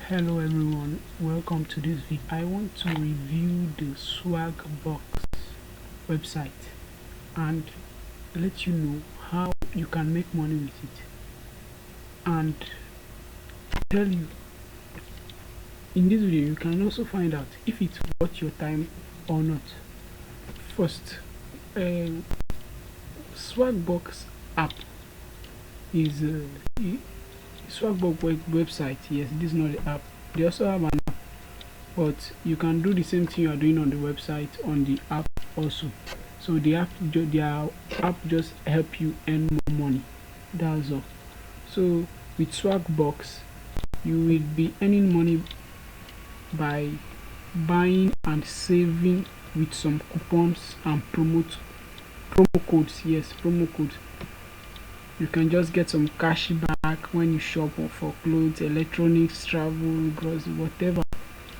Hello everyone, welcome to this video. I want to review the Swagbucks website and let you know how you can make money with it, and tell you in this video you can also find out if it's worth your time or not. First, Swagbucks app is Swagbucks website. Yes, this is not the app. They also have an app, but you can do the same thing you are doing on the website on the app also. So their app just help you earn more money. That's all. So with Swagbucks, you will be earning money by buying and saving with some coupons and promo codes. Yes, promo codes. You can just get some cash back when you shop for clothes, electronics, travel, groceries, whatever.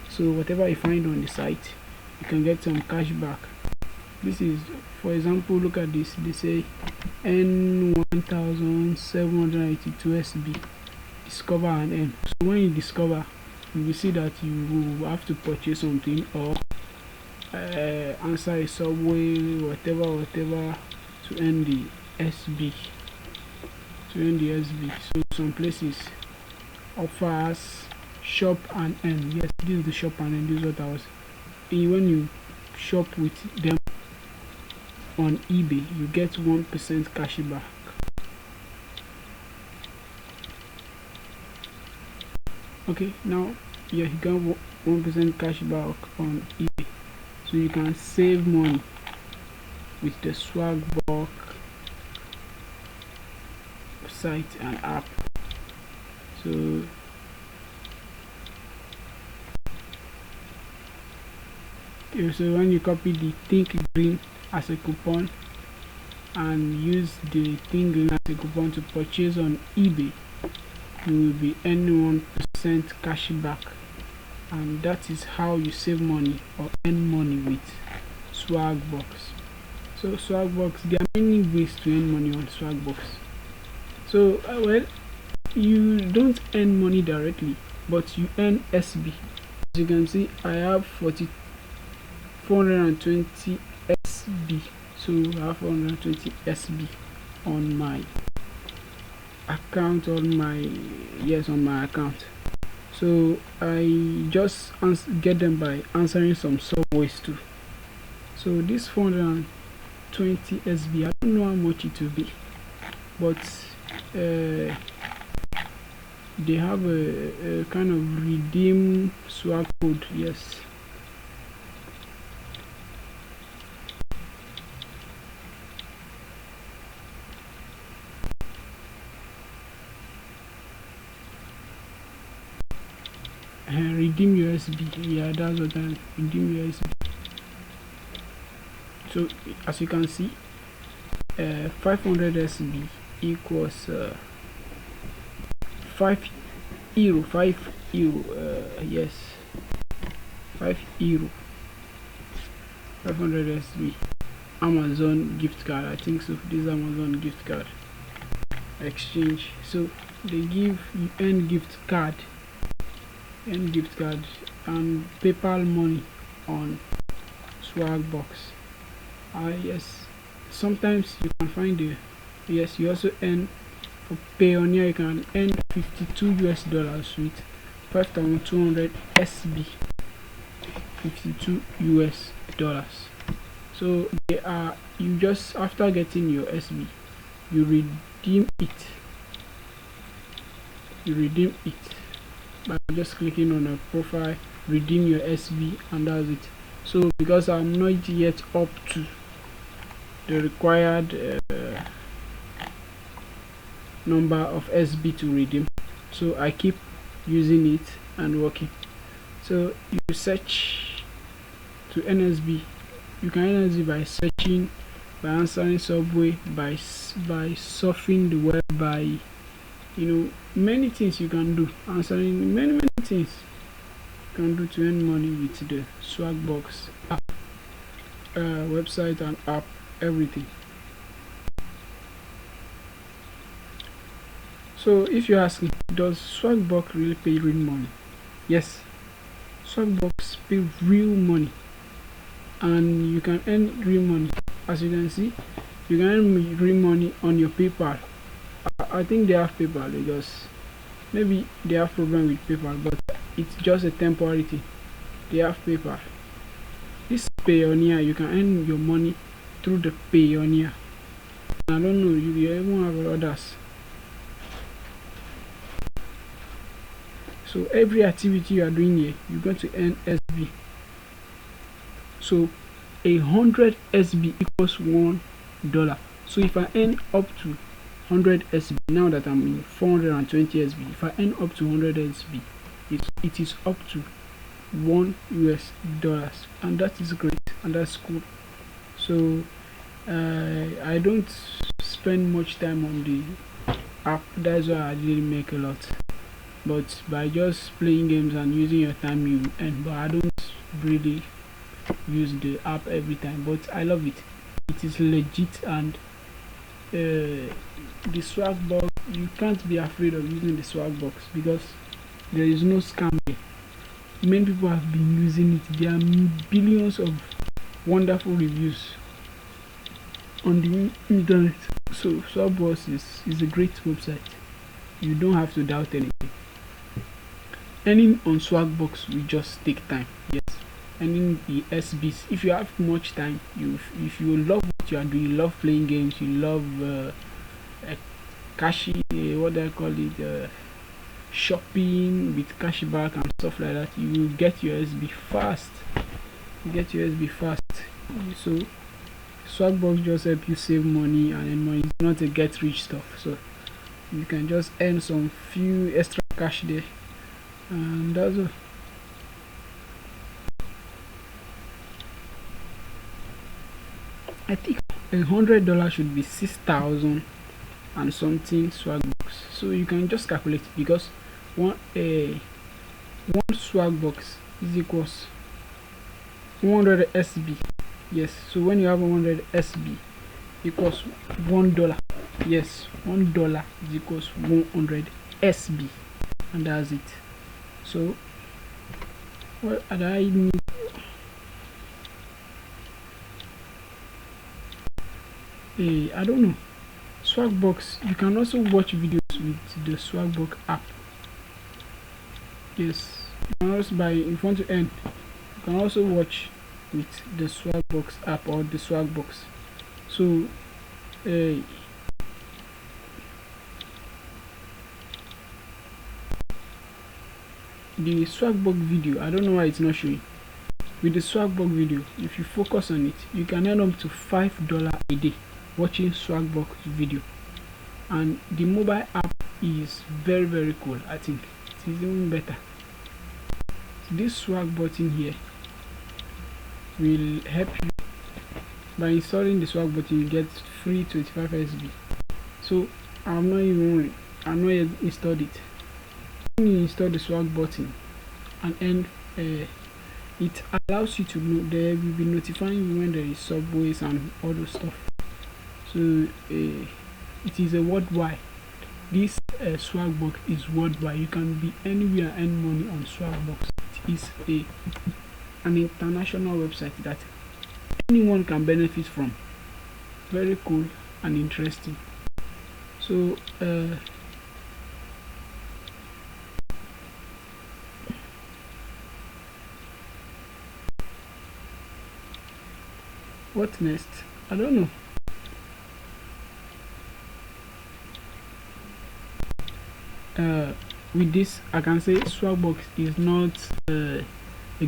So whatever you find on the site, you can get some cash back. This is, for example, look at this. They say earn 1,782 SB. Discover and earn. So when you discover, you will see that you will have to purchase something or answer a subway, whatever, to earn the SB. So some places offers shop and earn. Yes, this is the shop and earn. This is what I was. When you shop with them on eBay, you get 1% cash back. Okay, now you got 1% cash back on eBay, so you can save money with the Swagbucks site and app. So when you copy the think green as a coupon and use the think green as a coupon to purchase on eBay, you will be earning 1% cash back, and that is how you save money or earn money with Swagbucks. So Swagbucks, there are many ways to earn money on Swagbucks. So well, you don't earn money directly, but you earn SB. As you can see, I have 420 SB. So I have 420 SB on my account, on my account. So I just get them by answering some subways too. So this 420 SB, I don't know how much it will be, but they have a kind of redeem swag code. Yes, redeem USB. Yeah, that's what I redeem USB. So as you can see, 500 SB equals 5 euro. Yes, 5 euro. 500 SB. Amazon gift card, I think so. This Amazon gift card exchange. So they give you earn gift card and PayPal money on Swagbucks. Yes, sometimes you can find the yes, you also earn for Payoneer. You can earn $52 with 5,200 SB. $52. So they are, you just, after getting your SB, you redeem it by just clicking on a profile, redeem your SB, and that's it. So because I'm not yet up to the required number of SB to redeem, so I keep using it and working. So you search to NSB. You can NSB by searching, by answering subway, by surfing the web, by many things you can do, answering many things you can do to earn money with the Swagbucks app, website and app, everything. So if you ask me, does Swagbucks really pay real money? Yes, Swagbucks pay real money, and you can earn real money. As you can see, you can earn real money on your PayPal. I think they have PayPal because maybe they have problem with PayPal, but it's just a temporary thing. They have PayPal. This Payoneer, you can earn your money through the Payoneer. I don't know, you even have others. So every activity you are doing here, you're going to earn SB. So 100 SB equals $1. So if I earn up to 100 SB, now that I'm in 420 SB, if I earn up to 100 SB, it is up to $1, and that is great, and that's cool. So I don't spend much time on the app, that's why I didn't make a lot. But by just playing games and using your time, you earn. But I don't really use the app every time, but I love it. It is legit, and the Swagbucks, you can't be afraid of using the Swagbucks because there is no scam here. Many people have been using it. There are billions of wonderful reviews on the internet. So Swagbucks is a great website. You don't have to doubt anything. Earning on Swagbucks will just take time. Yes, earning the SBs. If you have much time, if you love what you are doing, you love playing games, you love what do I call it, shopping with cashback and stuff like that, you will get your SB fast. So Swagbucks just help you save money and earn money. It's not a get rich stuff, so you can just earn some few extra cash there, and that's all. I think $100 should be 6,000 and something Swagbucks. So you can just calculate it, because one Swagbucks is equals 100 SB. Yes, so when you have 100 SB equals $1. Yes, $1 is equals 100 SB, and that's it. So what I need, I don't know. Swagbucks, you can also watch videos with the Swagbucks app. Yes, you can also, if you want to earn, you can also watch with the Swagbucks app or the Swagbucks. So the Swagbucks video, I don't know why it's not showing. With the Swagbucks video, if you focus on it, you can earn up to $5 a day watching Swagbucks video. And the mobile app is very cool. I think it is even better. So this swag button here will help you. By installing the swag button, you get free 25 SB. So I'm not yet installed it. When you install the swag button and it allows you to know, there will be notifying you when there is subways and all those stuff. So it is a worldwide. This Swagbucks is worldwide. You can be anywhere and earn money on Swagbucks. It is an international website that anyone can benefit from. Very cool and interesting. So what next? I don't know. With this, I can say Swagbucks is not a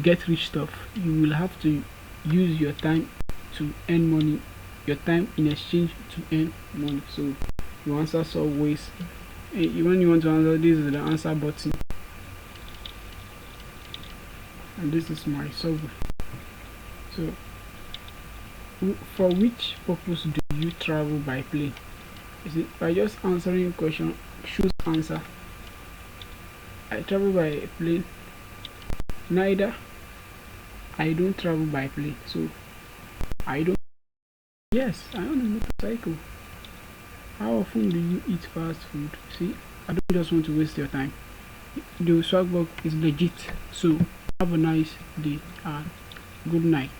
get rich stuff. You will have to use your time to earn money, your time in exchange to earn money. So you answer subways. When you want to answer, this is the answer button, and this is my subway. So for which purpose do you travel by plane? Is it by just answering question, choose answer. I travel by plane. Neither. I don't travel by plane. So I don't. Yes, I own a motorcycle. How often do you eat fast food? See, I don't just want to waste your time. The Swagbucks is legit. So have a nice day and good night.